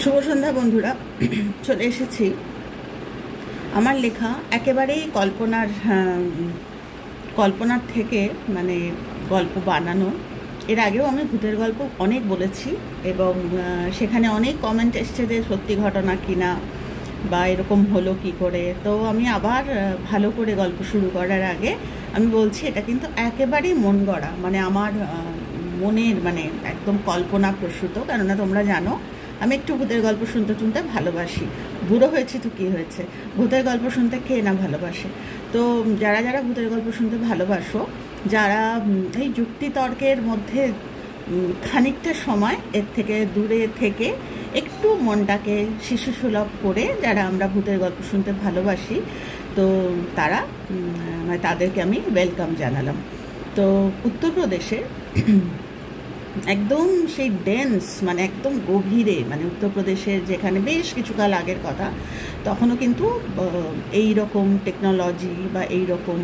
শুভ সন্ধ্যা বন্ধুরা। চলে এসেছি আমার লেখা একেবারেই কল্পনার থেকে মানে গল্প বানানো। এর আগেও আমি ভূতের গল্প অনেক বলেছি এবং সেখানে অনেক কমেন্ট এসছে যে সত্যি ঘটনা কিনা বা এরকম হলো কি করে। তো আমি আবার ভালো করে গল্প শুরু করার আগে আমি বলছি এটা কিন্তু একেবারেই মন গড়া, মানে আমার মনের মানে একদম কল্পনা প্রসূত। কেননা তোমরা জানো আমি একটু ভূতের গল্প শুনতে শুনতে ভালোবাসি। বুড়ো হয়েছে তো কী হয়েছে, ভূতের গল্প শুনতে কে না ভালোবাসে। তো যারা যারা ভূতের গল্প শুনতে ভালোবাসো, যারা এই যুক্তিতর্কের মধ্যে খানিকটা সময় এর থেকে দূরে থেকে একটু মনটাকে শিশুসুলভ করে যারা আমরা ভূতের গল্প শুনতে ভালোবাসি, তো তারা তাদেরকে আমি ওয়েলকাম জানালাম। তো উত্তরপ্রদেশে একদম সেই ডেন্স মানে একদম গভীরে, মানে উত্তরপ্রদেশের যেখানে বেশ কিছুকাল আগের কথা, তখনও কিন্তু এই রকম টেকনোলজি বা এই রকম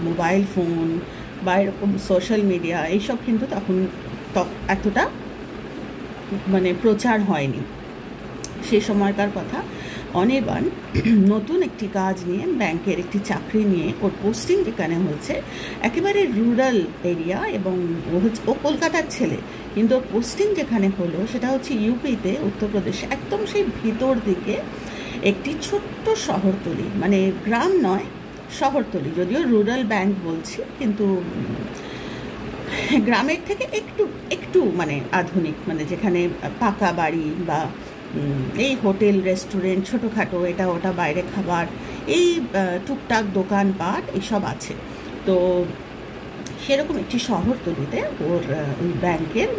মোবাইল ফোন বা এরকম সোশ্যাল মিডিয়া এইসব কিন্তু তখন এতটা মানে প্রচার হয়নি। সেই সময়কার কথা। অনির্বাণ নতুন একটি কাজ নিয়ে, ব্যাংকের একটি চাকরি নিয়ে, ওর পোস্টিং যেখানে হয়েছে একেবারে রুরাল এরিয়া, এবং ও কলকাতার ছেলে, কিন্তু ওর পোস্টিং যেখানে হলো সেটা হচ্ছে ইউপিতে, উত্তরপ্রদেশে, একদম সেই ভিতর দিকে একটি ছোট্ট শহরতলি, মানে গ্রাম নয় শহরতলি। যদিও রুরাল ব্যাংক বলছি, কিন্তু গ্রামের থেকে একটু একটু মানে আধুনিক, মানে যেখানে পাকা বাড়ি বা এই হোটেল রেস্টুরেন্ট ছোটোখাটো এটা ওটা বাইরে খাবার, এই টুকটাক দোকানপাট এইসব আছে। তো সেরকম একটি শহরতলিতে ওর ওই ব্যাংকের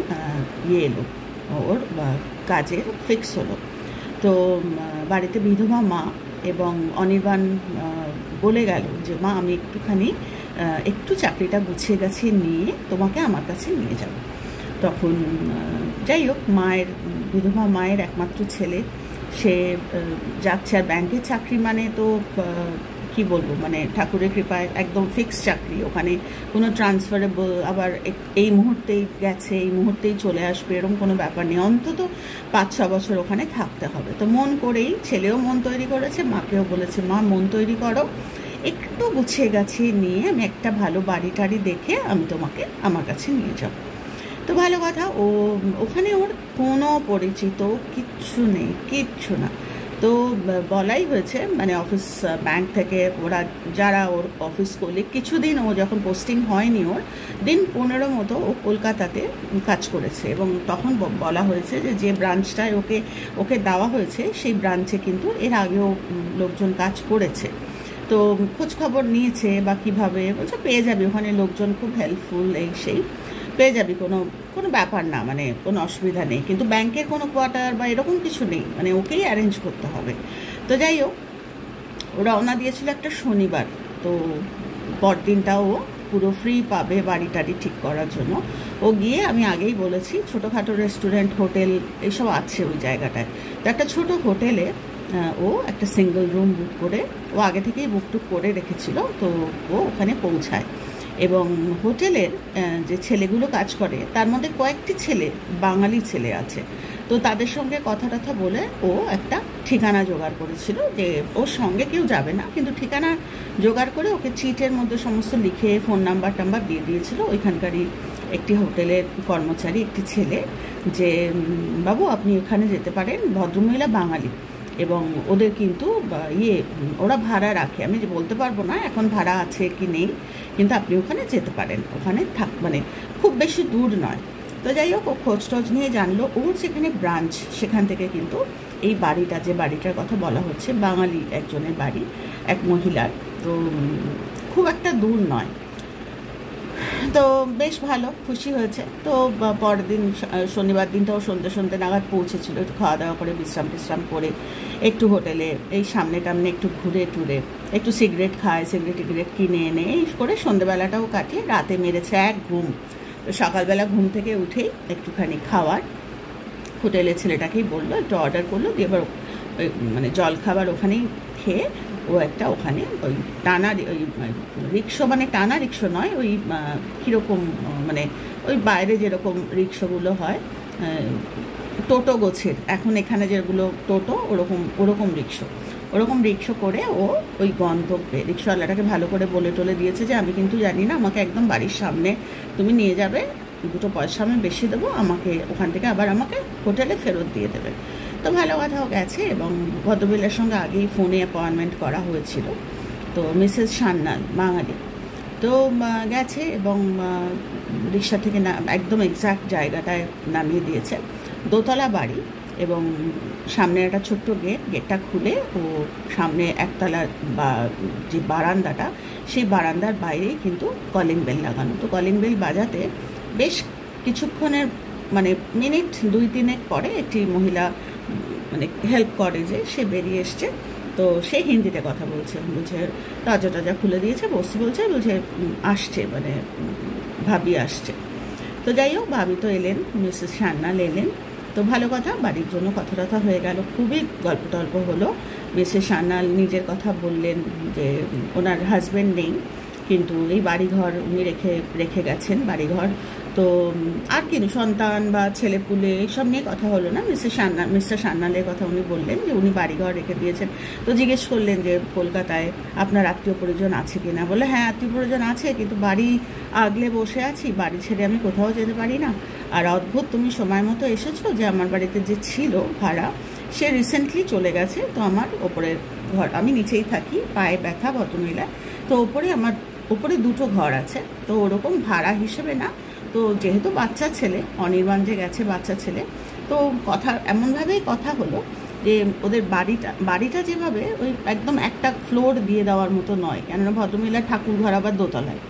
এলো, ওর কাজের ফিক্স হলো। তো বাড়িতে বিধবা মা, এবং অনির্বাণ বলে গেল যে মা আমি একটু চাকরিটা গুছিয়ে গাছিয়ে নিয়ে তোমাকে আমার কাছে নিয়ে যাব। তখন যাই হোক, বিধবা মায়ের একমাত্র ছেলে, সে যাচ্ছে। আর ব্যাংকের চাকরি মানে তো কি বলবো, মানে ঠাকুরের কৃপায় একদম ফিক্স চাকরি, ওখানে কোনো ট্রান্সফারেবল আবার এই মুহূর্তেই গেছে এই মুহূর্তেই চলে আসবে এরকম কোনো ব্যাপার নেই। অন্তত 5-6 বছর ওখানে থাকতে হবে। তো মন করেই ছেলেও মন তৈরি করেছে, মাকেও বলেছে মা মন তৈরি করো, একটু গুছিয়ে গাছিয়ে নিয়ে আমি একটা ভালো বাড়ি টাড়ি দেখে আমি তোমাকে আমার কাছে নিয়ে যাব। তো ভালো কথা, ওখানে ওর কোনো পরিচিত কিচ্ছু নেই, কিচ্ছু না। তো বলাই হয়েছে, মানে অফিস ব্যাংক থেকে ওরা যারা ওর অফিস কলিগ, কিছুদিন ও যখন পোস্টিং হয়নি, ওর দিন 15 মতো ও কলকাতাতে কাজ করেছে, এবং তখন বলা হয়েছে যে ব্রাঞ্চটায় ওকে দেওয়া হয়েছে সেই ব্রাঞ্চে কিন্তু এর আগেও লোকজন কাজ করেছে। তো খোঁজ খবর নিয়েছে বা কীভাবে, বলছে পেয়ে যাবে, ওখানে লোকজন খুব হেল্পফুল, এই সেই পেয়ে যাবি, কোনো ব্যাপার না, মানে কোনো অসুবিধা নেই। কিন্তু ব্যাংকের কোনো কোয়ার্টার বা এরকম কিছু নেই, মানে ওকেই অ্যারেঞ্জ করতে হবে। তো যাই হোক, ও রওনা দিয়েছিল একটা শনিবার। তো পরদিনটাও পুরো ফ্রি পাবে বাড়ি টাড়ি ঠিক করার জন্য। ও গিয়ে, আমি আগেই বলেছি, ছোটোখাটো রেস্টুরেন্ট হোটেল এইসব আছে ওই জায়গাটায়। তো একটা ছোটো হোটেলে ও একটা সিঙ্গেল রুম বুক করে, ও আগে থেকেই বুকটুক করে রেখেছিল। তো ও ওখানে পৌঁছায়, এবং হোটেলের যে ছেলেগুলো কাজ করে তার মধ্যে কয়েকটি ছেলে বাঙালি ছেলে আছে। তো তাদের সঙ্গে কথা টথা বলে ও একটা ঠিকানা জোগাড় করেছিল, যে ওর সঙ্গে কেউ যাবে না, কিন্তু ঠিকানা জোগাড় করে ওকে চিটের মধ্যে সমস্ত লিখে ফোন নাম্বার টাম্বার দিয়ে দিয়েছিল ওইখানকারই একটি হোটেলের কর্মচারী, একটি ছেলে, যে বাবু আপনি ওখানে যেতে পারেন, ভদ্রমহিলা বাঙালি, এবং ওদের কিন্তু ওরা ভাড়া রাখে। আমি যে বলতে পারবো না এখন ভাড়া আছে কি নেই, কিন্তু আপনি ওখানে যেতে পারেন, ওখানে মানে খুব বেশি দূর নয়। তো যাই হোক, ও খোঁজ টোজ নিয়ে জানলো ওর যেখানে ব্রাঞ্চ, সেখান থেকে কিন্তু এই বাড়িটা, যে বাড়িটার কথা বলা হচ্ছে, বাঙালি একজনের বাড়ি, এক মহিলার, তো খুব একটা দূর নয়। তো বেশ ভালো, খুশি হয়েছে। তো পরের দিন শনিবার দিনটাও সন্ধ্যে নাগাদ পৌঁছেছিল, একটু খাওয়া দাওয়া করে বিশ্রাম করে একটু হোটেলে এই সামনে টামনে একটু ঘুরে টুরে, একটু সিগারেট খায়, সিগারেট কিনে এনে এই করে সন্ধ্যেবেলাটাও কাটিয়ে রাতে মেরেছে এক ঘুম। তো সকালবেলা ঘুম থেকে উঠেই একটুখানি খাওয়ার হোটেলের ছেলেটাকেই বললো, একটু অর্ডার করলো, দিয়ে এবার মানে জল খাবার ওখানেই খেয়ে ও একটা ওখানে ওই টানা ওই রিক্সা, মানে টানা রিক্সা নয়, ওই কীরকম মানে ওই বাইরে যেরকম রিক্সাগুলো হয় টোটো গোছের, এখন এখানে যেগুলো টোটো ওরকম ওরকম রিক্সো করে ও ওই গন্তব্যে রিক্সাওয়ালাটাকে ভালো করে বলে টলে দিয়েছে যে আমি কিন্তু জানি না, আমাকে একদম বাড়ির সামনে তুমি নিয়ে যাবে, 2 পয়সা আমি বেশি দেবো, আমাকে ওখান থেকে আবার আমাকে হোটেলে ফেরত দিয়ে দেবে। তো ভালো কথাও গেছে, এবং ভদ্রমহিলার সঙ্গে আগেই ফোনে অ্যাপয়েন্টমেন্ট করা হয়েছিল। তো মিসেস সান্যাল বাঙালি, তো গেছে এবং রিক্সা থেকে একদম এক্স্যাক্ট জায়গাটায় নামিয়ে দিয়েছে। দোতলা বাড়ি, এবং সামনে একটা ছোট্ট গেটটা খুলে ও সামনে একতলা বা যে বারান্দাটা, সেই বারান্দার বাইরেই কিন্তু কলিং বেল লাগানো। তো কলিং বেল বাজাতে বেশ কিছুক্ষণের মানে মিনিট 2-3 পরে একটি মহিলা মানে হেল্প করে, যে সে বেরিয়ে এসছে। তো সে হিন্দিতে কথা বলছে, দরজা টরজা খুলে দিয়েছে, বলছে আসছে, মানে ভাবি আসছে। তো যাই হোক, ভাবি তো এলেন, মিসেস সান্যাল এলেন। তো ভালো কথা, বাড়ির জন্য কথা টথা হয়ে গেল, খুবই গল্প টল্প হলো। মিসেস সান্যাল নিজের কথা বললেন যে ওনার হাজব্যান্ড নেই, কিন্তু এই বাড়িঘর উনি রেখে গেছেন বাড়িঘর। তো আর কি সন্তান বা ছেলেপুলে এইসব নিয়ে কথা হলো না। মিস্টার সান্যালের কথা উনি বললেন যে উনি বাড়িঘর রেখে দিয়েছেন। তো জিজ্ঞেস করলেন যে কলকাতায় আপনার আত্মীয় পরিজন আছে কি না। বলে হ্যাঁ, আত্মীয় পরিজন আছে, কিন্তু বাড়ি আগলে বসে আছি, বাড়ি ছেড়ে আমি কোথাও যেতে পারি না। আর অদ্ভুত, তুমি সময় মতো এসেছো, যে আমার বাড়িতে যে ছিল ভাড়া, সে রিসেন্টলি চলে গেছে। তো আমার ওপরের ঘর, আমি নিচেই থাকি, পায়ে ব্যথা ভদ্রমহিলা। তো ওপরে 2 ঘর আছে, তো ওরকম ভাড়া হিসেবে না। তো যেহেতু বাচ্চা ছেলে, অনির্বাণ যে গেছে বাচ্চা ছেলে, তো কথা এমনভাবেই কথা হলো যে ওদের বাড়িটা যেভাবে ওই একদম একটা ফ্লোর দিয়ে দেওয়ার মতো নয়, কেননা ভদ্রমহিলার ঠাকুর ঘর আবার দোতলায়।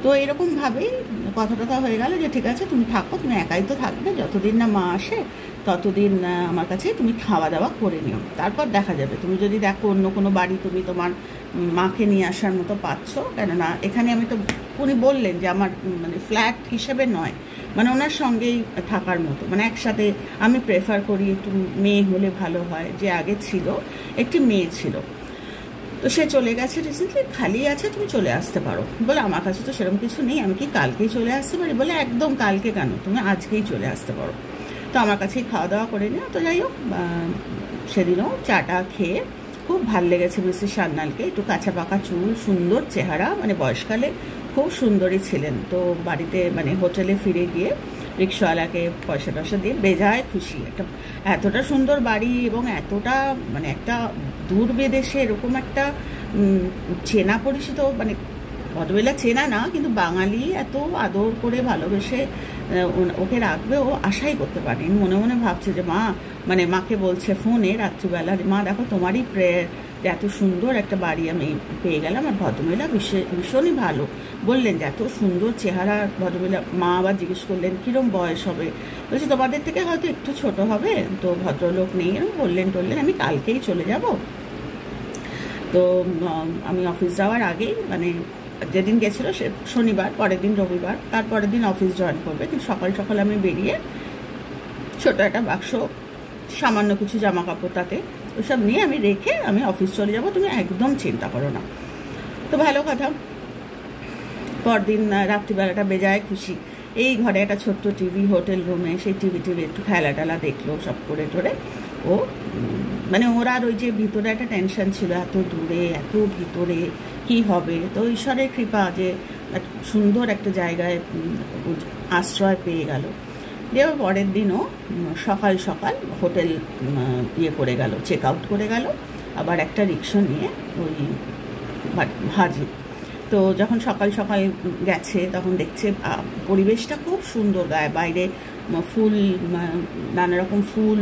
তো এরকমভাবেই কথা টথা হয়ে গেল যে ঠিক আছে, তুমি থাকো, তুমি একাই তো থাকবে, যতদিন না মা আসে ততদিন আমার কাছে তুমি খাওয়া দাওয়া করে নিও, তারপর দেখা যাবে। তুমি যদি দেখো অন্য কোনো বাড়ি তুমি তোমার মাকে নিয়ে আসার মতো পাচ্ছ, কেননা এখানে আমি তো, উনি বললেন যে আমার মানে ফ্ল্যাট হিসেবে নয়, মানে ওনার সঙ্গেই থাকার মতো, মানে একসাথে আমি প্রেফার করি একটু মেয়ে হলে ভালো হয়। যে আগে ছিল একটি মেয়ে ছিল, তো সে চলে গেছে রিসেন্টলি, খালি আছে, তুমি চলে আসতে পারো। বলে আমার কাছে তো সেরকম কিছু নেই, আমি কি কালকেই চলে আসতে পারি। বলে একদম কালকে কেন, তুমি আজকেই চলে আসতে পারো। তো আমার কাছেই খাওয়া দাওয়া করে নিও। তো যাই হোক, সেদিনও চাটা খেয়ে খুব ভাল লেগেছে মিসেস সান্যালকে, একটু কাঁচা পাকা চুল, সুন্দর চেহারা, মানে বয়সকালে খুব সুন্দরী ছিলেন। তো বাড়িতে মানে হোটেলে ফিরে গিয়ে রিক্সাওয়ালাকে পয়সা টয়সা দিয়ে বেজায় খুশি। এতটা সুন্দর বাড়ি, এবং এতটা মানে একটা দূর বিদেশে এরকম একটা চেনা পরিচিত, মানে ভদ্রবেলা চেনা না, কিন্তু বাঙালি এত আদর করে ভালোবেসে ওকে রাখবে, ও আশাই করতে পারেনি। মনে মনে ভাবছে যে মানে মাকে বলছে ফোনে রাত্রিবেলা, মা দেখো তোমারই প্রেয়ার যে এত সুন্দর একটা বাড়ি আমি পেয়ে গেলাম। আর ভদ্রমহিলা ভীষণই ভালো, বললেন যে এত সুন্দর চেহারা। ভদ্রমহিলা, মা আবার জিজ্ঞেস করলেন কিরম বয়স হবে, বলছে তোমাদের থেকে হয়তো একটু ছোট হবে। তো ভদ্রলোক নেই, বললেন আমি কালকেই চলে যাব। তো আমি অফিস যাওয়ার আগেই, মানে যেদিন গেছিলো সে শনিবার, পরের দিন রবিবার, তারপরের দিন অফিস জয়েন করবে। কিন্তু সকাল সকাল আমি বেরিয়ে ছোটো একটা বাক্স, সামান্য কিছু জামা কাপড় তাতে ওসব নিয়ে আমি রেখে আমি অফিস চলে যাব, তুমি একদম চিন্তা করো না। তো ভালো কথা, পরদিন রাত্রিবেলাটা বেজায় খুশি। এই ঘরে একটা ছোট্ট টিভি, হোটেল রুমে, সেই টিভি একটু খেলা টেলা দেখলো, সব করে টোরে ও, মানে ওরা আর ওই যে ভিতরে একটা টেনশন ছিল, এত দূরে এত ভিতরে কি হবে। তো ঈশ্বরের কৃপা যে সুন্দর একটা জায়গায় আশ্রয় পেয়ে গেল। দিয়ে পরের দিনও সকাল সকাল হোটেল করে গেল, চেক আউট করে গেল, আবার একটা রিক্সা নিয়ে ওই হাজির। তো যখন সকাল সকাল গেছে তখন দেখছে পরিবেশটা খুব সুন্দর, বাইরে ফুল, নানা রকম ফুল।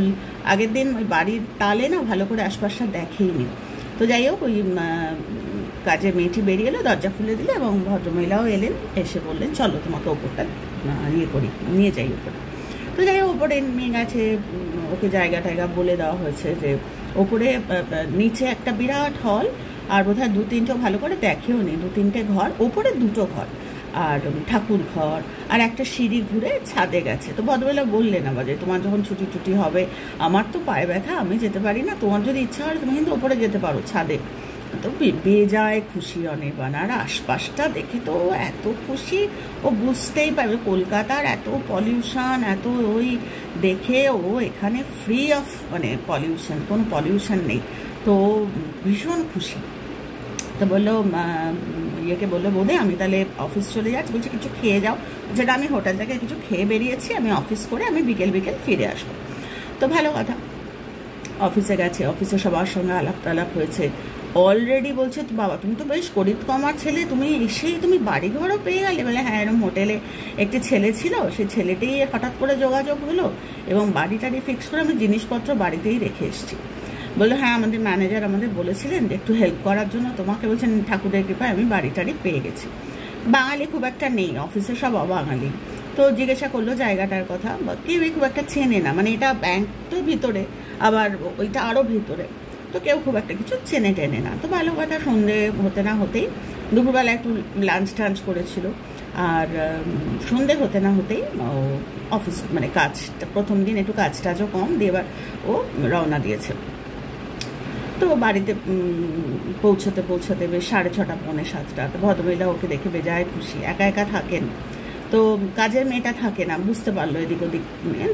আগের দিন ওই বাড়ির তালে না ভালো করে আশপাশটা দেখেইনি। তো যাই হোক, ওই কাজের মেয়েটি বেরিয়ে এলো, দরজা খুলে দিলে, এবং ভদ্রমহিলাও এলেন, এসে বললেন চলো তোমাকে ওপরটা নিয়ে যাই ওপরে। তো যাই হোক, ওপরে নিয়ে গেছে, ওকে জায়গা টায়গা বলে দেওয়া হয়েছে যে ওপরে নিচে একটা বিরাট হল, আর বোধহয় 2-3টে ভালো করে দেখেও নি, 2-3টে ঘর, ওপরে 2টো ঘর, আর ঠাকুর ঘর, আর একটা সিঁড়ি ঘুরে ছাদে গেছে। তো ভদ্রবেলা বললেন আবার যে তোমার যখন ছুটি হবে, আমার তো পায়ে ব্যথা, আমি যেতে পারি না, তোমার যদি ইচ্ছা হয় তুমি কিন্তু ওপরে যেতে পারো ছাদে। তো বেজায় খুশি অনির্বাণ, আর আশপাশটা দেখে তো এত খুশি, ও বুঝতেই পারবে কলকাতার এত পলিউশন, এত ওই দেখে ও এখানে ফ্রি অফ মানে পলিউশন, কোনো পলিউশন নেই, তো ভীষণ খুশি। তো বললো ইয়েকে বললো বৌদি আমি তাহলে অফিস চলে যাচ্ছি, বলছে কিছু খেয়ে যাও, যেটা আমি হোটেল থেকে কিছু খেয়ে বেরিয়েছি, আমি অফিস করে আমি বিকেল বিকেল ফিরে আসবো। তো ভালো কথা, অফিসে গেছে, অফিসে সবার সঙ্গে আলাপ টালাপ হয়েছে, অলরেডি বলছে তো বাবা তুমি তো বেশ করিত কমার ছেলে, তুমি এসেই তুমি বাড়ি ঘরও পেয়ে গেলে। বলে হ্যাঁ, এরকম হোটেলে একটি ছেলে ছিল, সেই ছেলেটি হঠাৎ করে যোগাযোগ হলো এবং বাড়ি টাড়ি ফিক্স করে আমি জিনিসপত্র বাড়িতেই রেখে এসেছি। বললো হ্যাঁ, আমাদের ম্যানেজার আমাদের বলেছিলেন যে একটু হেল্প করার জন্য তোমাকে, বলছেন ঠাকুরের কৃপায় আমি বাড়ি টাড়ি পেয়ে গেছি। বাঙালি খুব একটা নেই অফিসে, সব অবাঙালি। তো জিজ্ঞাসা করলো জায়গাটার কথা, কেউই খুব একটা চেনে না, মানে এটা ব্যাংক তো ভিতরে, আবার ওইটা আরও ভিতরে, তো কেউ খুব একটা কিছু চেনে টেনে না। তো ভালো কথা, সন্ধে হতে না হতেই, দুপুরবেলা একটু লাঞ্চ টাঞ্চ করেছিল, আর সন্ধে হতে না হতেই অফিস মানে কাজটা, প্রথম দিন একটু কাজ টাজও কম দিয়ে এবার ও রওনা দিয়েছে। তো বাড়িতে পৌঁছতে পৌঁছতে বেশ 6:30 পৌনে 7টা। তো ভদ্রমহিলা ওকে দেখে বেজায় খুশি, একা একা থাকেন, তো কাজের মেয়েটা থাকে না, বুঝতে পারলো এদিক ওদিক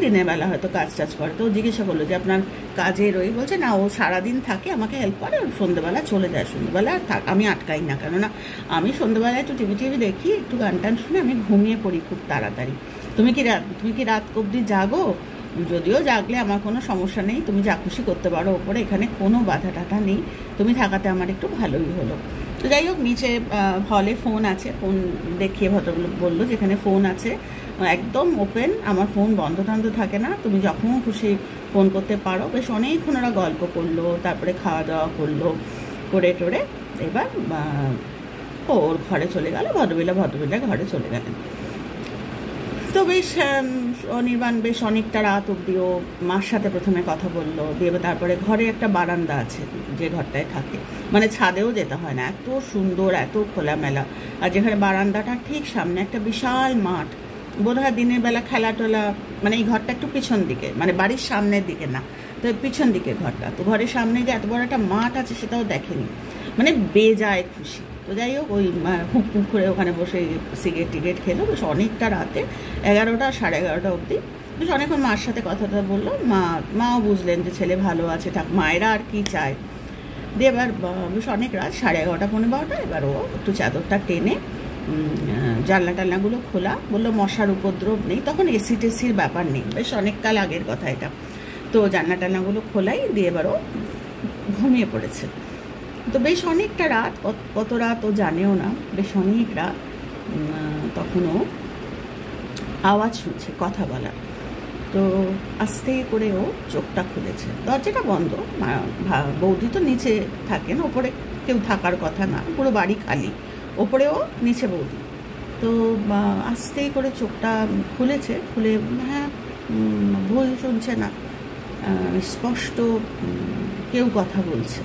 দিনের বেলা হয়তো কাজ টাজ করে। তো জিজ্ঞাসা করলো যে আপনার কাজের ওই, বলছে না ও সারাদিন থাকে, আমাকে হেল্প করে, সন্ধ্যেবেলা চলে যায়, সন্ধ্যেবেলা আমি আটকাই না, কেননা আমি সন্ধ্যেবেলায় একটু টিভি দেখি, একটু গান টান শুনে আমি ঘুমিয়ে পড়ি খুব তাড়াতাড়ি। তুমি কি রাত অবধি জাগো? যদিও জাগলে আমার কোনো সমস্যা নেই, তুমি যা খুশি করতে পারো, ওপরে এখানে কোনো বাধা টাধা নেই, তুমি থাকাতে আমার একটু ভালোই হলো। তো যাই হোক, নিচে হলে ফোন আছে, ফোন দেখিয়ে ভদ্রলোক বললো যেখানে ফোন আছে একদম ওপেন, আমার ফোন বন্ধ টন্ধ থাকে না, তুমি যখন খুশি ফোন করতে পারো। বেশ অনেকক্ষণ ওরা গল্প করলো, তারপরে খাওয়া দাওয়া করলো, করে টোরে এবার ওর ঘরে চলে গেল, ভদ্রমহিলা ঘরে চলে গেলেন। তো বেশ অনির্বাণ বেশ অনেকটা রাত অবধি ও মার সাথে প্রথমে কথা বললো, দিয়ে তারপরে ঘরে একটা বারান্দা আছে যে ঘরটায় থাকে, মানে ছাদেও যেতে হয় না, এত সুন্দর, এত খোলামেলা, আর যেখানে বারান্দাটা ঠিক সামনে একটা বিশাল মাঠ, বোধহয় দিনের বেলা খেলা টোলা, মানে এই ঘরটা একটু পিছন দিকে, মানে বাড়ির সামনের দিকে না, তো পিছন দিকে ঘরটা, তো ঘরের সামনে যে এত বড় একটা মাঠ আছে সেটাও দেখেনি, মানে বেজায় খুশি। তো যাই হোক, ওই হুক হুক করে ওখানে বসে সিগারেট টিগারেট খেলো বেশ অনেকটা রাতে, 11টা 11:30 অবধি বেশ অনেকক্ষণ মার সাথে কথাটা বললো। মাও বুঝলেন যে ছেলে ভালো আছে, মায়েরা আর কি চায়। দিয়ে এবার বেশ অনেক রাত, 11:30 পৌনে 12টা, এবার ও একটু চাদরটা টেনে জানলা টালনাগুলো খোলা, বললো মশার উপদ্রব নেই, তখন এসি টেসির ব্যাপার নেই, বেশ অনেককাল আগের কথা এটা। তো জানলা টালনাগুলো খোলাই দিয়ে এবার ও ঘুমিয়ে পড়েছে। তো বেশ অনেকটা রাত, কত রাত ও জানেও না, বেশ অনেক রাত, তখনও আওয়াজ শুনছে কথা বলার। তো আস্তে করে ও চোখটা খুলেছে, দরজাটা বন্ধ, বৌদি তো নিচে থাকেন, ওপরে কেউ থাকার কথা না, পুরো বাড়ি খালি, ওপরেও নিচে বৌদি। তো আস্তে করে চোখটা খুলেছে, খুলে হ্যাঁ ভুল শুনছে না, স্পষ্ট কেউ কথা বলছে।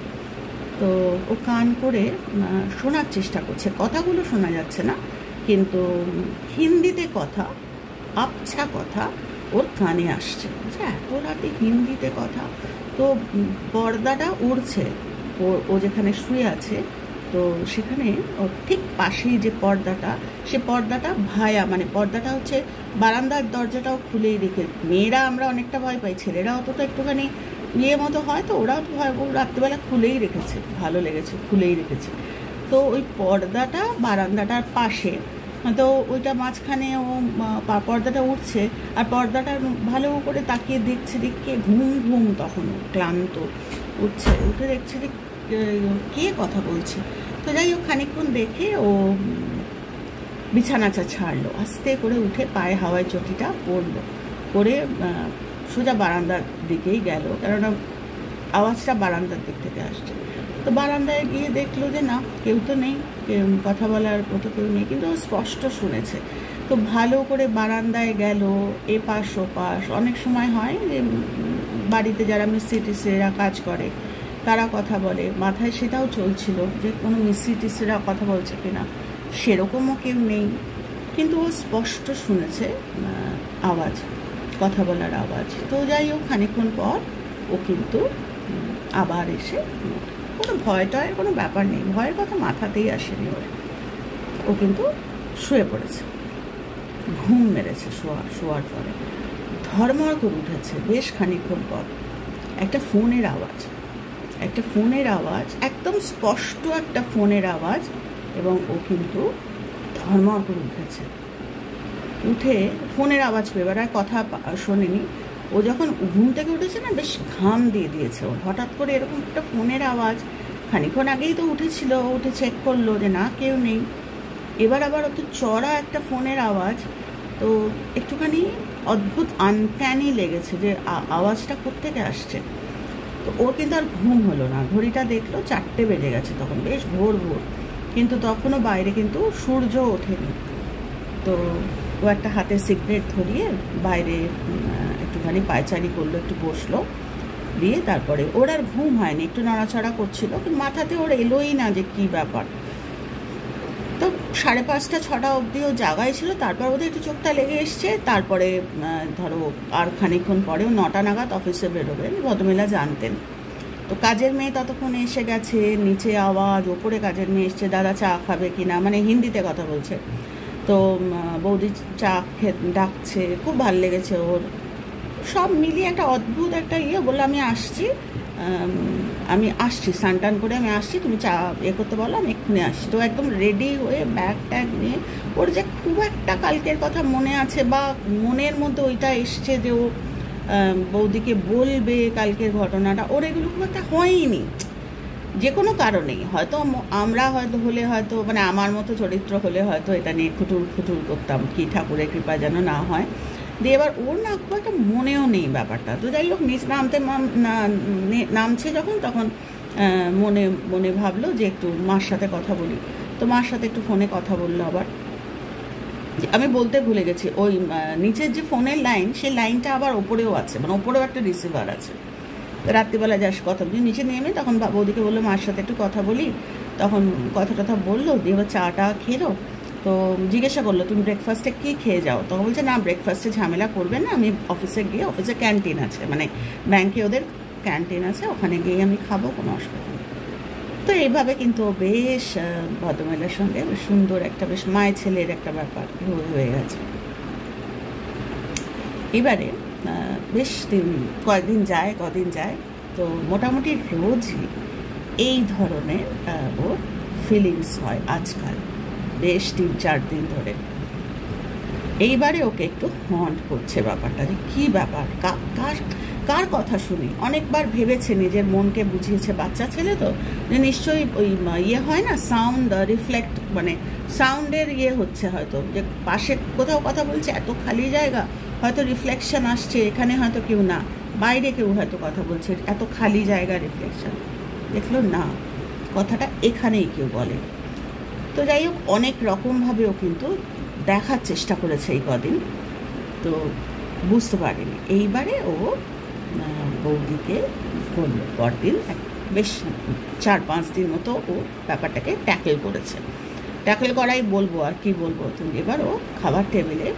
তো ও কান করে শোনার চেষ্টা করছে, কথাগুলো শোনা যাচ্ছে না, কিন্তু হিন্দিতে কথা, আবছা কথা ওর কানে আসছে। এত রাতে হিন্দিতে কথা, তো পর্দাটা উড়ছে, ও যেখানে শুয়ে আছে, তো সেখানে ওর ঠিক পাশেই যে পর্দাটা, সে পর্দাটা ভায়া, মানে পর্দাটা হচ্ছে বারান্দার দরজাটাও খুলেই রেখে, মেয়েরা আমরা অনেকটা ভয় পাই, ছেলেরা অতটা একটুখানি ইয়ে মতো হয়, তো ওরাও তো ভয়, রাত্রিবেলা খুলেই রেখেছে, ভালো লেগেছে, খুলেই রেখেছে। তো ওই পর্দাটা বারান্দাটার পাশে, তো ওইটা মাঝখানে ও পর্দাটা উঠছে, আর পর্দাটা ভালো করে তাকিয়ে দেখছে, দেখে ঘুম তখনও ক্লান্ত, উঠছে, উঠে দেখছে যে কে কথা বলছে। তো যাই হোক, খানিকক্ষণ দেখে ও বিছানাটা ছাড়লো, আস্তে করে উঠে পায়ে হাওয়ায় চটিটা পরলো, করে সোজা বারান্দার দিকেই গেল, কেননা আওয়াজটা বারান্দার দিক থেকে আসছে। তো বারান্দায় গিয়ে দেখলো যে না, কেউ তো নেই, কথা বলার মতো কেউ নেই, কিন্তু স্পষ্ট শুনেছে। তো ভালো করে বারান্দায় গেল, এপাশ ওপাশ, অনেক সময় হয় যে বাড়িতে যারা মিস্ত্রি টিস্ত্রিরা কাজ করে তারা কথা বলে, মাথায় সেটাও চলছিল যে কোনো মিস্ত্রি টিস্ত্রিরা কথা বলছে কিনা, সেরকমও কেউ নেই, কিন্তু ও স্পষ্ট শুনেছে আওয়াজ, কথা বলার আওয়াজ। তো যাই হোক, খানিকক্ষণ পর ও কিন্তু আবার এসে কোনো ভয় টয়ের কোনো ব্যাপার নেই, ভয়ের কথা মাথাতেই আসেনি ওর। ও কিন্তু শুয়ে পড়েছে, ঘুম মেরেছে শোয়ার পরে। ধর্মর করে উঠেছে বেশ খানিকক্ষণ পর। একটা ফোনের আওয়াজ, একদম স্পষ্ট একটা ফোনের আওয়াজ, এবং ও কিন্তু ধর্মর করে উঠেছে। উঠে ফোনের আওয়াজ পেয়ে, এবার আর কথা শোনেনি। ও যখন ঘুম থেকে উঠেছে না, বেশ ঘাম দিয়ে দিয়েছে ওর। হঠাৎ করে এরকম একটা ফোনের আওয়াজ, খানিকক্ষণ আগেই তো উঠেছিল, উঠে চেক করলো যে না কেউ নেই। এবার আবার অত চড়া একটা ফোনের আওয়াজ, তো একটুখানি অদ্ভুত আনক্যানি লেগেছে যে আওয়াজটা কোত্থেকে আসছে। তো ওর কিন্তু আর ঘুম হলো না, ঘড়িটা দেখলো 4টে বেজে গেছে, তখন বেশ ভোর, কিন্তু তখনও বাইরে কিন্তু সূর্য ওঠেনি। তো ও একটা হাতে সিগারেট ধরিয়ে বাইরে একটুখানি পায়চারি করলো, একটু বসলো, দিয়ে তারপরে ওর আর ঘুম হয়নি, একটু নড়াচড়া করছিল, কিন্তু মাথাতে ওর এলোই না যে কী ব্যাপার। তো 5:30 6টা অবধি ও জায়গায় ছিল, তারপর ওদের একটু চোখটা লেগে এসছে। তারপরে ধরো আর খানিকক্ষণ পরেও 9টা নাগাদ অফিসে বেরোবেন, ভদ্রমহিলা জানতেন। তো কাজের মেয়ে ততক্ষণ এসে গেছে, নিচে আওয়াজ, ওপরে কাজের মেয়ে এসছে, দাদা চা খাবে কিনা, মানে হিন্দিতে কথা বলছে। তো বৌদি চা ডাকছে, খুব ভাল লেগেছে ওর। সব মিলিয়ে একটা অদ্ভুত একটা বললো আমি আসছি স্নান টান করে আমি আসছি, তুমি চা করতে বলো, আমি এক্ষুনি আসছি। তো একদম রেডি হয়ে ব্যাগ ট্যাগ নিয়ে, ওর যে খুব একটা কালকের কথা মনে আছে বা মনের মধ্যে ওইটা এসছে যে ও বৌদিকে বলবে কালকের ঘটনাটা, ওর এগুলো খুব একটা হয়নি যে কোনো কারণেই। হয়তো আমরা হলে হয়তো মানে আমার মতো চরিত্র হলে হয়তো এটা নিয়ে খুটুর করতাম, কি ঠাকুরের কৃপা যেন না হয়। দিয়ে এবার ওর না খুব একটা মনেও নেই ব্যাপারটা। তো যাই হোক, নামছে যখন, তখন মনে ভাবলো যে একটু মার সাথে কথা বলি। তো মার সাথে একটু ফোনে কথা বললো। আবার আমি বলতে ভুলে গেছি, ওই নিচের যে ফোনের লাইন, সেই লাইনটা আবার ওপরেও আছে, মানে ওপরেও একটা রিসিভার আছে। রাত্রিবেলা যাস কথা বলি, নিচে নেমে তখন বৌদিকে বললো মার সাথে একটু কথা বলি। তখন কথা বললো, দিয়ে এবার চাটা খেলো। তো জিজ্ঞাসা করলো তুমি ব্রেকফাস্টে কী খেয়ে যাও? তখন বলছে না, ব্রেকফাস্টে ঝামেলা করবে না, আমি অফিসে গিয়ে, অফিসে ক্যান্টিন আছে, মানে ব্যাংকে ওদের ক্যান্টিন আছে, ওখানে গিয়ে আমি খাবো, কোনো অসুবিধা নেই। তো এইভাবে কিন্তু বেশ ভদ্রমহিলার সঙ্গে সুন্দর একটা বেশ মায়ের ছেলের একটা ব্যাপার হয়ে গেছে। এবারে বেশ কদিন যায়, তো মোটামুটি রোজই এই ধরনের ওর ফিলিংস হয় আজকাল, বেশ 3-4 দিন ধরে। এইবারে ওকে একটু হন্ট করছে ব্যাপারটা, যে কী ব্যাপার, কার কথা শুনি। অনেকবার ভেবেছে, নিজের মনকে বুঝিয়েছে, বাচ্চা ছেলে তো, যে নিশ্চয়ই ওই হয় না, সাউন্ড রিফ্লেক্ট, মানে সাউন্ডের হচ্ছে হয়তো, যে পাশে কোথাও কথা বলছে, এত খালি জায়গা, হয়তো রিফ্লেকশন আসছে, এখানে হয়তো কেউ না, বাইরে কেউ হয়তো কথা বলছে, এত খালি জায়গা রিফ্লেকশন। দেখলো না, কথাটা এখানেই কেউ বলে। তো যাই হোক, অনেক রকমভাবেও কিন্তু দেখার চেষ্টা করেছে এই কদিন, তো বুঝতে পারিনি। এইবারে ও বৌদিকে বললো, পরদিন বেশ 4-5 দিন মতো ও ব্যাপারটাকে ট্যাকেল করেছে। ট্যাকেল করাই বলবো, আর কি বলবো। তুমি এবার ও খাবার টেবিলে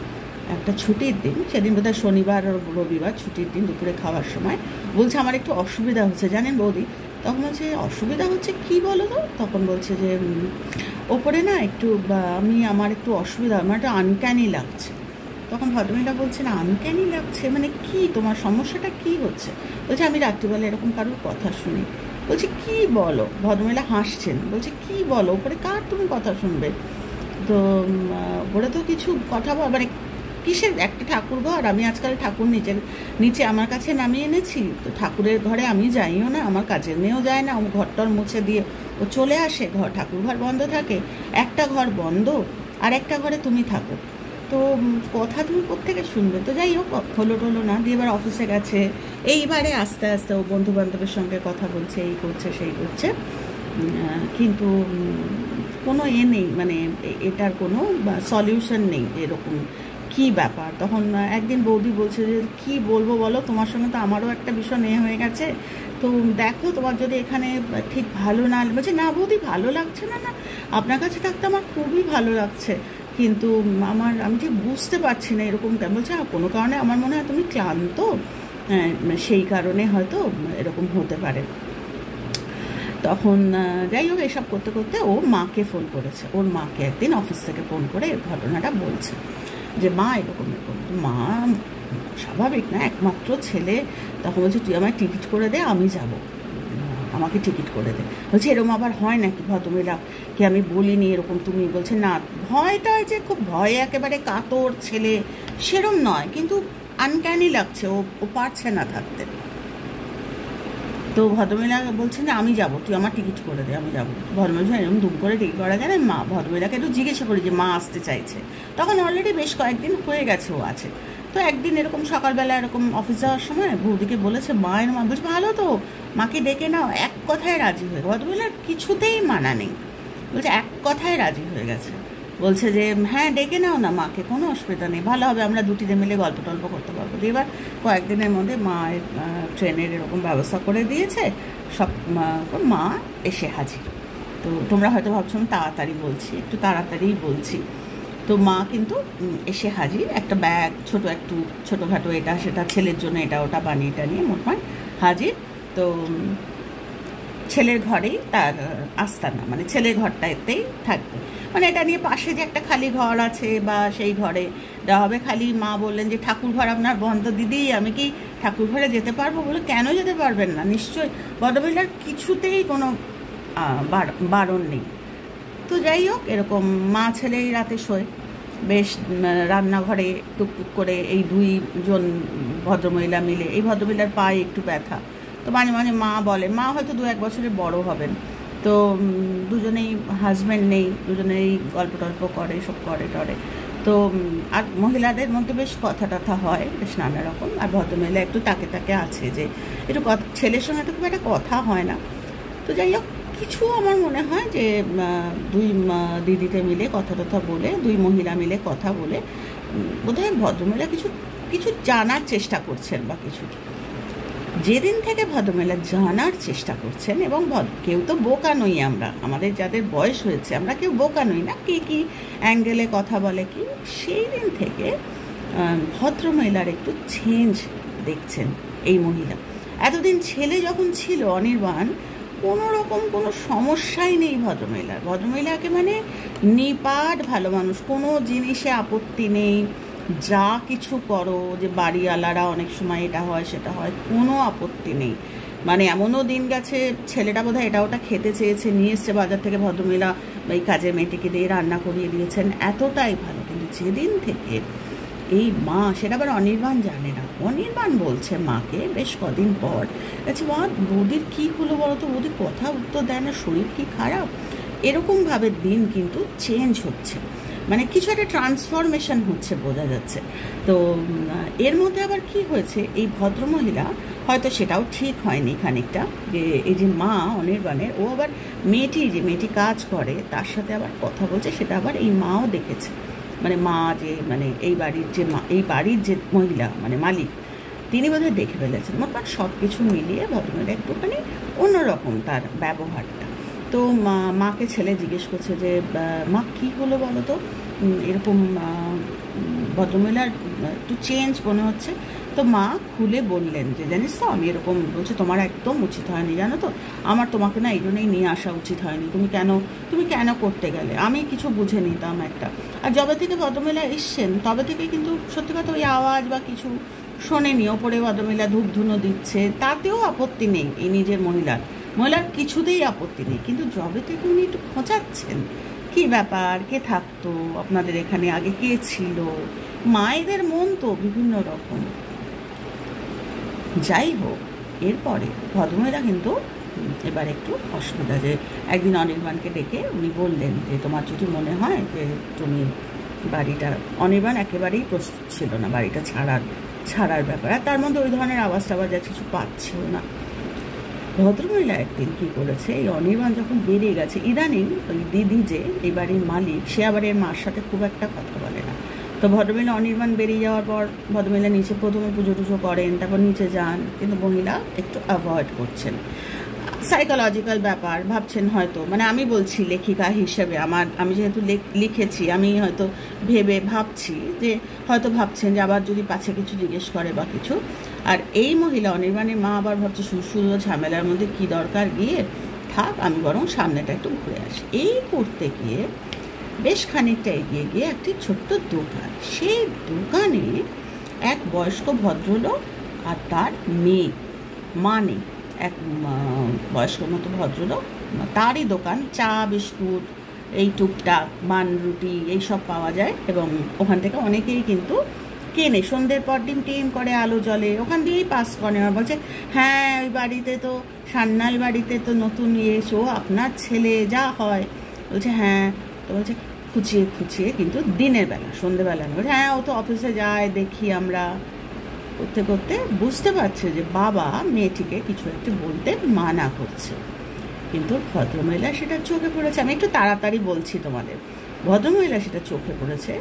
একটা ছুটির দিন, সেদিন বোধহয় শনিবার ও রবিবার, ছুটির দিন দুপুরে খাওয়ার সময় বলছে আমার একটু অসুবিধা হচ্ছে জানেন বৌদি। তখন বলছে অসুবিধা হচ্ছে কি বলো তো? তখন বলছে যে ওপরে না একটু আমার একটু অসুবিধা, আমার একটু আনক্যানি লাগছে। তখন ভদ্রমহিলা বলছে না, আনক্যানি লাগছে মানে কি, তোমার সমস্যাটা কি হচ্ছে? বলছে আমি রাত্রিবেলা এরকম কারোর কথা শুনি। বলছে কি বলো? ভদ্রমহিলা হাসছেন, বলছে কি বলো, ওপরে কার তুমি কথা শুনবে? তো ওপরে তো কিছু কথা মানে কিসের, একটা ঠাকুর ঘর, আমি আজকাল ঠাকুর নিচে আমার কাছে নামিয়ে এনেছি, তো ঠাকুরের ঘরে আমি যাইও না, আমার কাজের মেয়েও যায় না, ও ঘরটর মুছে দিয়ে ও চলে আসে, ঠাকুর ঘর বন্ধ থাকে, একটা ঘর বন্ধ আর একটা ঘরে তুমি থাকো, তো কথা তুমি কোত্থেকে শুনবে? তো যাই হোক, হলো না। দিয়ে এবার অফিসে গেছে। এইবারে আস্তে আস্তে ও বন্ধু বান্ধবের সঙ্গে কথা বলছে, এই করছে সেই করছে, কিন্তু কোনো নেই, মানে এটার কোনো সলিউশন নেই, এরকম কি ব্যাপার। তখন একদিন বৌদি বলছে যে কি বলবো বলো, তোমার সঙ্গে তো আমারও একটা ভীষণ হয়ে গেছে, তো দেখো তোমার যদি এখানে ঠিক ভালো না, বলছে না বৌদি ভালো লাগছে না, আপনার কাছে থাকতে আমার খুবই ভালো লাগছে, কিন্তু আমি ঠিক বুঝতে পারছি না এরকম কেন। বলছে কোনো কারণে আমার মনে হয় তুমি ক্লান্ত, সেই কারণে হয়তো এরকম হতে পারে। তখন যাই হোক এসব করতে করতে ও মাকে ফোন করেছে, ওর মাকে একদিন অফিস থেকে ফোন করে ঘটনাটা বলছে যে মা এরকম এরকম। মা স্বাভাবিক না, একমাত্র ছেলে, তখন বলছে তুই আমায় টিকিট করে দে, আমি যাব, আমাকে টিকিট করে দে। বলছে এরকম আবার হয় নাকি ভদ্রমহিলাকে আমি বলিনি এরকম, তুমি বলছে না ভয়টা যে খুব ভয়ে একেবারে কাতর ছেলে সেরম নয়, কিন্তু আনক্যানি লাগছে, ও পারছে না থাকতে। তো ভদ্রমহিলা বলছে না আমি যাবো, তুই আমার টিকিট করে দে, আমি যাবো। ভদ্রমহিলা এরকম দুম করে টিকিট করা যায় না। মা ভদ্রমহিলাকে একটু জিজ্ঞাসা করি যে মা আসতে চাইছে, তখন অলরেডি বেশ কয়েকদিন হয়ে গেছে ও আছে। তো একদিন এরকম সকালবেলা এরকম অফিস যাওয়ার সময় বৌদিকে বলেছে মায়ের মা, বলছে ভালো তো মাকে ডেকে নাও, এক কথায় রাজি হয়ে। ভদ্রমহিলার কিছুতেই মানা নেই, বলছে এক কথায় রাজি হয়ে গেছে। বলছে যে হ্যাঁ ডেকে নাও না মাকে, কোনো অসুবিধা নেই, ভালো হবে, আমরা দুটিতে মিলে গল্প টল্প করতে পারবো। এবার কয়েকদিনের মধ্যে মায়ের ট্রেনের এরকম ব্যবস্থা করে দিয়েছে সব, মা এসে হাজির। তো তোমরা হয়তো ভাবছো আমি তাড়াতাড়ি বলছি, একটু তাড়াতাড়িই বলছি। তো মা কিন্তু এসে হাজির, একটা ব্যাগ একটু ছোটোখাটো এটা সেটা ছেলের জন্য এটা ওটা বানিয়ে টানিয়ে মোটমাট হাজির। তো ছেলের ঘরেই তার আস্তানা, মানে ছেলের ঘরটাতেই থাকবে, মানে এটা নিয়ে পাশে যে একটা খালি ঘর আছে বা সেই ঘরে দেওয়া হবে। খালি মা বললেন যে ঠাকুর ঘর আপনার বন্ধ দিদি, আমি কি ঠাকুর ঘরে যেতে পারবো? বলে কেন যেতে পারবেন না, নিশ্চয়ই, ভদ্রমহিলার কিছুতেই কোনো বারণ নেই। তো যাই হোক এরকম মা ছেলেই রাতে শোয় বেশ রান্নাঘরে টুকটুক করে, এই দুইজন ভদ্রমহিলা মিলে। এই ভদ্রমহিলার পায়ে একটু ব্যথা, তো মাঝে মাঝে মা বলে, মা হয়তো 2-1 বছরের বড় হবেন, তো দুজনেই হাজব্যান্ড নেই, দুজনেই গল্প টল্প করে, সব করে টরে। তো আর মহিলাদের মধ্যে বেশ কথা টথা হয় বেশ নানা রকম। আর ভদ্রমহিলা একটু তাকে আছে যে একটু ছেলের সঙ্গে তো খুব একটা কথা হয় না। তো যাই হোক কিছু আমার মনে হয় যে দুই দিদিতে মিলে কথা টথা বলে, দুই মহিলা মিলে কথা বলে বোধহয় ভদ্রমহিলা কিছু কিছু জানার চেষ্টা করছেন বা কিছু। যেদিন থেকে ভদ্রমহিলা জানার চেষ্টা করছেন, এবং কেউ তো বোকা নই আমরা, আমাদের যাদের বয়স হয়েছে আমরা কেউ বোকা নই না, কি অ্যাঙ্গেলে কথা বলে কি, সেই দিন থেকে ভদ্রমহিলার একটু চেঞ্জ দেখছেন এই মহিলা। এতদিন ছেলে যখন ছিল অনির্বাণ, কোনো রকম কোনো সমস্যাই নেই ভদ্রমহিলাকে মানে নিপাট ভালো মানুষ, কোনো জিনিসে আপত্তি নেই, যা কিছু করো, যে বাড়িওয়ালারা অনেক সময় এটা হয় সেটা হয়, কোনো আপত্তি নেই। মানে এমনও দিন গেছে ছেলেটা বোধহয় এটা ওটা খেতে চেয়েছে, নিয়ে এসছে বাজার থেকে, ভদ্রমহিলা এই কাজের মেয়েটিকে দিয়ে রান্না করিয়ে দিয়েছেন, এতটাই ভালো। কিন্তু যেদিন থেকে এই মা, সেটা আবার অনির্বাণ জানে না, অনির্বাণ বলছে মাকে বেশ কদিন পর, আচ্ছা মা বৌদির কী হলো বলো তো, বৌদির কথা উত্তর দেয় না, শরীর কি খারাপ, এরকমভাবে দিন কিন্তু চেঞ্জ হচ্ছে, মানে কিছু একটা ট্রান্সফরমেশন হচ্ছে বোঝা যাচ্ছে। তো এর মধ্যে আবার কি হয়েছে, এই ভদ্রমহিলা হয়তো সেটাও ঠিক হয়নি খানিকটা, যে এই যে মা অনির্বাণের, ও আবার মেয়েটি কাজ করে তার সাথে আবার কথা বলছে, সেটা আবার এই মাও দেখেছে। মানে মা যে মানে এই বাড়ির যে মহিলা মানে মালিক, তিনি বোধহয় দেখে ফেলেছেন। মোটমাট সব কিছু মিলিয়ে ভদ্রমহিলা একটুখানি অন্যরকম তার ব্যবহারটা। তো মাকে ছেলে জিজ্ঞেস করছে যে মা কী হলো বলো তো, এরকম ভদ্রমহিলার একটু চেঞ্জ মনে হচ্ছে। তো মা খুলে বললেন যে জানিস তো আমি এরকম, বলছে তোমার একদম উচিত হয়নি জানো তো, আমার তোমাকে না এই জন্যই নিয়ে আসা উচিত হয়নি, তুমি কেন করতে গেলে, আমি কিছু বুঝে নিতাম একটা। আর যবে থেকে ভদ্রমহিলা এসছেন তবে থেকে কিন্তু সত্যি কথা ওই আওয়াজ বা কিছু শোনেনি, ওপরে ভদ্রমহিলা ধূপধুনো দিচ্ছে, তাতেও আপত্তি নেই, এই নিজের মহিলার কিছুতেই আপত্তি নেই। কিন্তু যবে থেকে উনি একটু খোঁচাচ্ছেন, কী ব্যাপার, কে থাকতো আপনাদের এখানে আগে, কে ছিল, মায়েদের মন তো বিভিন্ন রকম। যাই হোক এরপরে ভদ্রমহিলা কিন্তু এবার একটু অসুবিধা, যে একদিন অনির্বাণকে ডেকে উনি বললেন যে তোমার যদি মনে হয় যে তুমি বাড়িটা, অনির্বাণ একেবারেই প্রস্তুত ছিল না বাড়িটা ছাড়ার ব্যাপার, আর তার মধ্যে ওই ধরনের আওয়াজ টাওয়াজ কিছু পাচ্ছেও না। ভদ্রমহিলা একদিন কী করেছে, এই অনির্বাণ যখন বেরিয়ে গেছে, ইদানিং ওই দিদি যে এই বাড়ির মালিক, সে আবার এর মার সাথে খুব একটা কথা বলে না। তো ভদ্রমহিলা অনির্বাণ বেরিয়ে যাওয়ার পর ভদ্রমহিলা নিচে প্রথমে পুজো টুজো করেন, তারপর নিচে যান, কিন্তু মহিলা একটু অ্যাভয়েড করছেন। সাইকোলজিক্যাল ব্যাপার ভাবছেন হয়তো, মানে আমি বলছি লেখিকা হিসেবে, আমি যেহেতু লিখেছি, আমি হয়তো ভাবছি যে হয়তো ভাবছেন যে আবার যদি পাছে কিছু জিজ্ঞেস করে বা কিছু। আর এই মহিলা অনির্বাণের মা আবার ভাবছে শুধু ঝামেলার মধ্যে কি দরকার গিয়ে, থাক, আমি বরং সামনেটা একটু ঘুরে আসি। এই করতে গিয়ে বেশ খানিকটা এগিয়ে গিয়ে একটি ছোট্ট দোকান, সেই দোকানে এক বয়স্ক ভদ্রলোক আর তার মেয়ে, মানে এক বয়স্ক মতো ভদ্রলোক, তারই দোকান, চা বিস্কুট এই টুকটাক বান রুটি এইসব পাওয়া যায়, এবং ওখান থেকে অনেকেই কিন্তু কেনে। সন্ধ্যের পর টিম করে আলো জ্বলে, ওখান দিয়েই পাস করে। আর বলছে, হ্যাঁ ওই বাড়িতে তো সান্নাল বাড়িতে তো নতুন এসো, আপনার ছেলে যা হয়। বলছে হ্যাঁ। তো বলছে খুঁচিয়ে খুঁচিয়ে, কিন্তু দিনের বেলা, সন্ধ্যেবেলা না। বলছে হ্যাঁ ও তো অফিসে যায়, দেখি আমরা। করতে করতে বুঝতে পারছে যে বাবা মেয়েটিকে কিছু একটু বলতে মানা করছে, কিন্তু ভদ্রমহিলা সেটা চোখে পড়েছে। আমি একটু তাড়াতাড়ি বলছি তোমাদের। ভদ্রমহিলা সেটা চোখে পড়েছে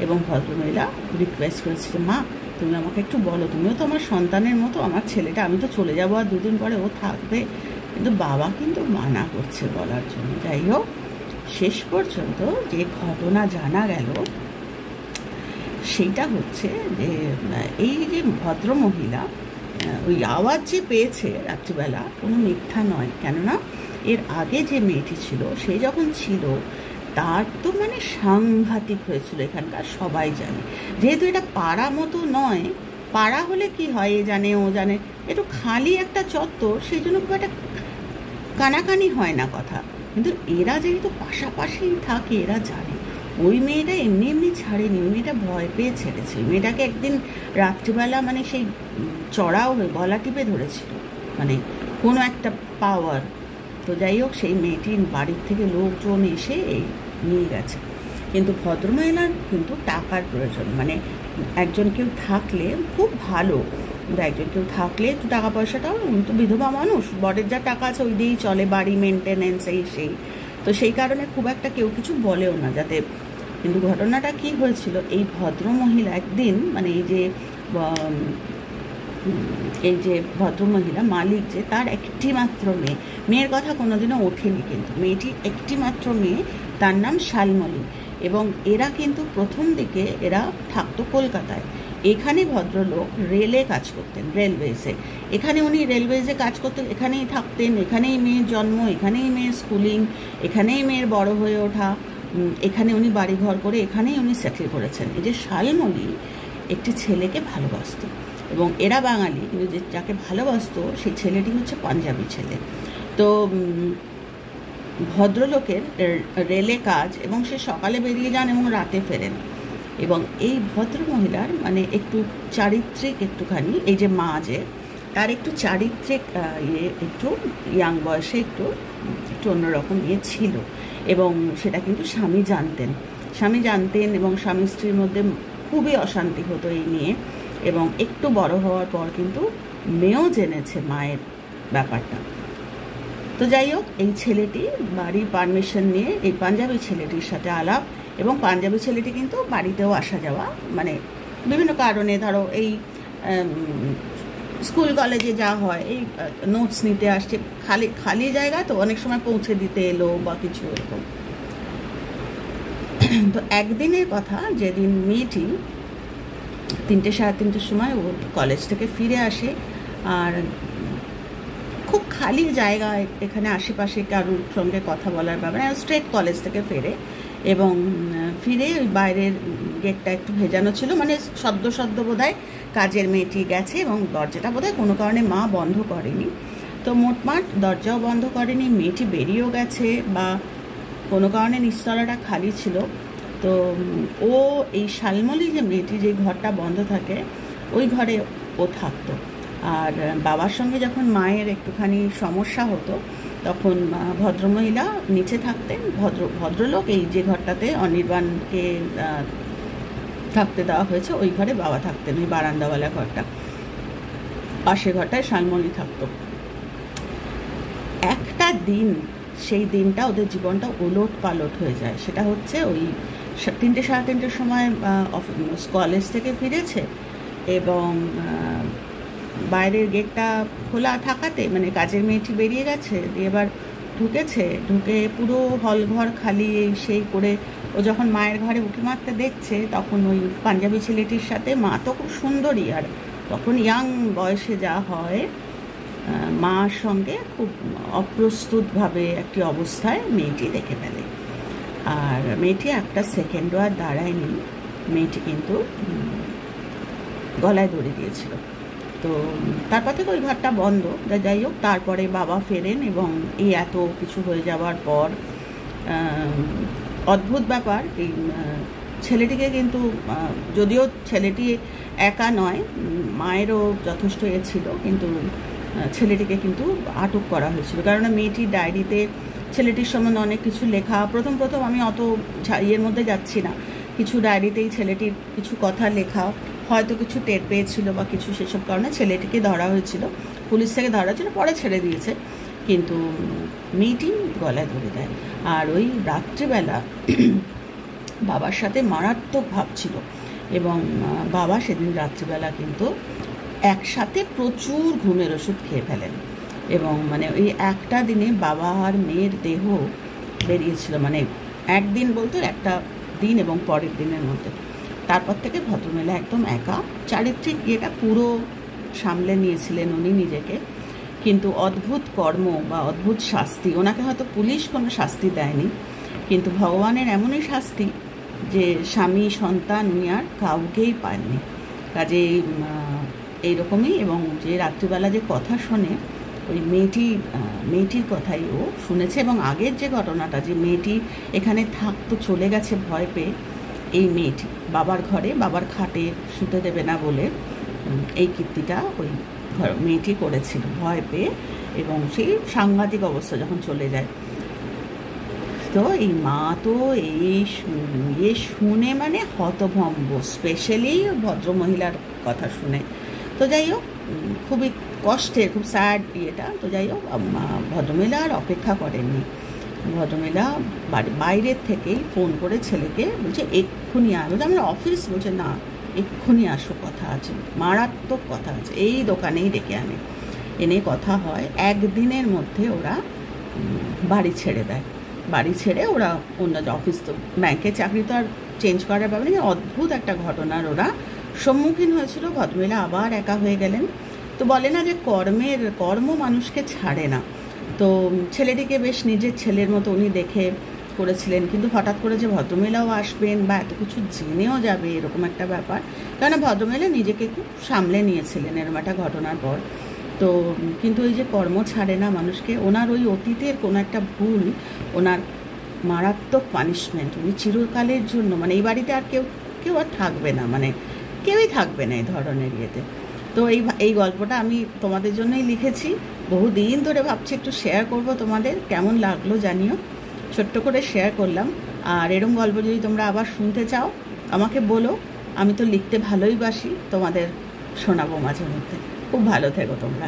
এবং ভদ্রমহিলা রিকোয়েস্ট করেছে যে মা তুমি আমাকে একটু বলো, তুমিও তো আমার সন্তানের মতো, আমার ছেলেটা, আমি তো চলে যাবো আর 2 দিন পরে ও থাকবে, কিন্তু বাবা কিন্তু মানা করছে বলার জন্য। যাই হোক, শেষ পর্যন্ত যে ঘটনা জানা গেল সেইটা হচ্ছে যে এই যে ভদ্রমহিলা ওই আওয়াজ যে পেয়েছে রাত্রিবেলা কোনো মিথ্যা নয়, কেননা এর আগে যে মেয়েটি ছিল সে যখন ছিল তার তো মানে সাংঘাতিক হয়েছিল, এখানকার সবাই জানে। যেহেতু এটা পাড়া মতো নয়, পাড়া হলে কি হয় এ জানে ও জানে, একটু খালি একটা চত্বর, সেই জন্য খুব একটা কানাকানি হয় না কথা। কিন্তু এরা যেহেতু পাশাপাশি থাকে, এরা জানে। ওই মেয়েটা এমনি এমনি ছাড়েনি, ওই মেয়েটা ভয় পেয়ে ছেড়েছে। ওই মেয়েটাকে একদিন রাত্রিবেলা মানে সেই চড়াও হয়ে গলা টিপে ধরেছিল, মানে কোনো একটা পাওয়ার। তো যাই হোক, সেই মেয়েটির বাড়ির থেকে লোকজন এসে এই নিয়ে গেছে। কিন্তু ভদ্রমহিলার কিন্তু টাকার প্রয়োজন, মানে একজন কেউ থাকলে খুব ভালো, কিন্তু একজন কেউ থাকলে একটু টাকা পয়সাটাও, তো বিধবা মানুষ, বরের যা টাকা আছে ওই দিয়েই চলে, বাড়ি মেনটেনেন্স এই সেই। তো সেই কারণে খুব একটা কেউ কিছু বলেও না যাতে। কিন্তু ঘটনাটা কি হয়েছিল, এই ভদ্রমহিলা একদিন মানে এই যে ভদ্রমহিলা মালিক, যে তার একটি মাত্র মেয়ে, মেয়ের কথা কোনোদিনও ওঠেনি, কিন্তু মেয়েটি একটি মাত্র মেয়ে, তার নাম শালমলী। এবং এরা কিন্তু প্রথম দিকে এরা থাকতো কলকাতায়। এখানে ভদ্রলোক রেলে কাজ করতেন, রেলওয়েজে। এখানে উনি রেলওয়েজে কাজ করতেন, এখানেই থাকতেন, এখানেই মেয়ের জন্ম, এখানেই মেয়ের স্কুলিং, এখানেই মেয়ের বড় হয়ে ওঠা, এখানে উনি বাড়িঘর করে এখানেই উনি সেটেল করেছেন। এই যে শালমলী একটি ছেলেকে ভালোবাসত, এবং এরা বাঙালি, কিন্তু যে যাকে ভালোবাসতো সেই ছেলেটি হচ্ছে পাঞ্জাবি ছেলে। তো ভদ্রলোকের রেলে কাজ, এবং সে সকালে বেরিয়ে যান এবং রাতে ফেরেন। এবং এই ভদ্রমহিলার মানে একটু চারিত্রিক একটুখানি, এই যে মা যে, তার একটু চারিত্রিক একটু ইয়াং বয়সে একটু অন্যরকম ছিল, এবং সেটা কিন্তু স্বামী জানতেন, এবং স্বামী স্ত্রীর মধ্যে খুবই অশান্তি হতো এই নিয়ে। এবং একটু বড় হওয়ার পর কিন্তু মেয়েও জেনেছে মায়ের ব্যাপারটা। তো যাই হোক, এই ছেলেটি বাড়ির পারমিশন নিয়ে এই পাঞ্জাবি ছেলেটির সাথে আলাপ, এবং পাঞ্জাবি ছেলেটি কিন্তু বাড়িতেও আসা যাওয়া, মানে বিভিন্ন কারণে, ধরো এই স্কুল কলেজে যা হয়, এই নোটস নিতে আসছে, খালি জায়গা তো অনেক সময় পৌঁছে দিতে এলো বা কিছু এরকম। তো একদিনের কথা, যেদিন মেয়েটি 3টে সাড়ে 3টের সময় ও কলেজ থেকে ফিরে আসে, আর খুব খালি জায়গা, এখানে আশেপাশে কারোর সঙ্গে কথা বলার ব্যাপারে, স্ট্রেট কলেজ থেকে ফেরে, এবং ফিরে ওই বাইরের গেটটা একটু ভেজানো ছিল, মানে সদ্য বোধহয় কাজের মেয়েটি গেছে, এবং দরজাটা বোধহয় কোনো কারণে মা বন্ধ করেনি। তো মোটমাট দরজাও বন্ধ করেনি, মেয়েটি বেরিয়েও গেছে, বা কোনো কারণে নিচতলাটা খালি ছিল। তো ও এই শালমলী যে মেয়েটি, যে ঘরটা বন্ধ থাকে, ওই ঘরে ও থাকতো। আর বাবার সঙ্গে যখন মায়ের একটুখানি সমস্যা হতো, তখন ভদ্রমহিলা নিচে থাকতেন, ভদ্রলোক এই যে ঘরটাতে অনির্বাণকে থাকতে দেওয়া হয়েছে ওই ঘরে বাবা থাকতেন, ওই বারান্দাওয়ালা ঘরটা, পাশের ঘরটায় শালমলী থাকতো। একটা দিন, সেই দিনটা ওদের জীবনটা ওলট পালট হয়ে যায়। সেটা হচ্ছে ওই 3টে সাড়ে 3টের সময় কলেজ থেকে ফিরেছে, এবং বাইরের গেটটা খোলা থাকাতে, মানে কাজের মেয়েটি বেরিয়ে গেছে, দিয়ে এবার ঢুকে পুরো হল ঘর খালি এই সেই করে ও যখন মায়ের ঘরে উঁকি মারতে দেখছে, তখন ওই পাঞ্জাবি ছেলেটির সাথে, মা তো খুব সুন্দরী, আর তখন ইয়াং বয়সে যা হয় মার সঙ্গে খুব অপ্রস্তুতভাবে একটি অবস্থায় মেয়েটি দেখে ফেলে। আর মেয়েটি একটা সেকেন্ডও আর দাঁড়ায়নি, মেয়েটি কিন্তু গলায় দড়ি দিয়েছিল। তো তারপর থেকে ওই ঘরটা বন্ধ। যাই হোক, তারপরে বাবা ফেরেন এবং এই এত কিছু হয়ে যাওয়ার পর অদ্ভুত ব্যাপার, এই ছেলেটিকে কিন্তু, যদিও ছেলেটি একা নয়, মায়েরও যথেষ্ট ছিল, কিন্তু ছেলেটিকে কিন্তু আটক করা হয়েছিল। কারণ মেয়েটির ডায়েরিতে ছেলেটির সম্বন্ধে অনেক কিছু লেখা। প্রথম আমি অত ইয়ের মধ্যে যাচ্ছি না, কিছু ডায়েরিতেই ছেলেটির কিছু কথা লেখা, হয়তো কিছু টের পেয়েছিল বা কিছু, সেসব কারণে ছেলেটিকে ধরা হয়েছিল, পুলিশ থেকে ধরা হয়েছিল, পরে ছেড়ে দিয়েছে। কিন্তু মেয়েটি গলায় ধরে দেয়। আর ওই রাত্রিবেলা বাবার সাথে মারাত্মক ভাব ছিল এবং বাবা সেদিন রাত্রিবেলা কিন্তু একসাথে প্রচুর ঘুমের ওষুধ খেয়ে ফেলেন এবং মানে ওই একটা দিনে বাবা আর মেয়ের দেহ বেরিয়েছিল, মানে একদিন বলতে একটা দিন এবং পরের দিনের মধ্যে। তারপর থেকে ভদ্রমহিলা একদম একা, চারিত্রিক ইয়েটা পুরো সামলে নিয়েছিলেন উনি নিজেকে। কিন্তু অদ্ভুত কর্ম বা অদ্ভুত শাস্তি, ওনাকে হয়তো পুলিশ কোনো শাস্তি দেয়নি, কিন্তু ভগবানের এমনই শাস্তি যে স্বামী সন্তান উনি আর কাউকেই পাননি। কাজেই এইরকমই। এবং যে রাত্রিবেলা যে কথা শোনে, ওই মেয়েটির কথাই ও শুনেছে। এবং আগের যে ঘটনাটা, যে মেয়েটি এখানে থাকতো, চলে গেছে ভয় পেয়ে, এই মেয়েটি বাবার ঘরে বাবার খাটে শুতে দেবে না বলে এই কীর্তিটা ওই মেয়েটি করেছিল ভয় পেয়ে, এবং সেই সাংঘাতিক অবস্থা যখন চলে যায়। তো এই মা তো এই শুনে মানে হতভম্ব, স্পেশালি ভদ্রমহিলার কথা শুনে। তো যাই হোক, খুবই কষ্টের, খুব স্যাড ইয়েটা। তো যাই হোক, ভদ্রমহিলা আর অপেক্ষা করেননি। ভদ্রমহিলা বাইরের থেকেই ফোন করে ছেলেকে বলছে এক্ষুনি আয়। বলছে আমার অফিস। বলছে না, এক্ষুনি আসো, কথা আছে, মারাত্মক কথা আছে, এই দোকানেই ডেকে এনে কথা হয়। একদিনের মধ্যে ওরা বাড়ি ছেড়ে দেয়। বাড়ি ছেড়ে ওরা অন্য অফিস, তো ব্যাংকের চাকরি তো আর চেঞ্জ করার ব্যাপারে না। অদ্ভুত একটা ঘটনার ওরা সম্মুখীন হয়েছিল। ভদ্রমহিলা আবার একা হয়ে গেলেন। তো বলে না যে কর্ম মানুষকে ছাড়ে না। তো ছেলেটিকে বেশ নিজের ছেলের মতো উনি দেখে করেছিলেন, কিন্তু হঠাৎ করে যে ভদ্রমহিলাও আসবেন বা এত কিছু জেনেও যাবে, এরকম একটা ব্যাপার। কেননা ভদ্রমহিলা নিজেকে খুব সামলে নিয়েছিলেন এরকম একটা ঘটনার পর। তো কিন্তু ওই যে কর্ম ছাড়ে না মানুষকে, ওনার ওই অতীতের কোনো একটা ভুল ওনার মারাত্মক পানিশমেন্ট। উনি চিরকালের জন্য, মানে এই বাড়িতে আর কেউ আর থাকবে না, মানে কেউই থাকবে না এই ধরনের ইয়েতে। তো এই গল্পটা আমি তোমাদের জন্যই লিখেছি। বহুদিন ধরে ভাবছি একটু শেয়ার করব, তোমাদের কেমন লাগলো জানিও। ছোট্ট করে শেয়ার করলাম। আর এরকম গল্প যদি তোমরা আবার শুনতে চাও আমাকে বলো, আমি তো লিখতে ভালোই বাসি, তোমাদের শোনাবো মাঝে মধ্যে। খুব ভালো থেকো তোমরা।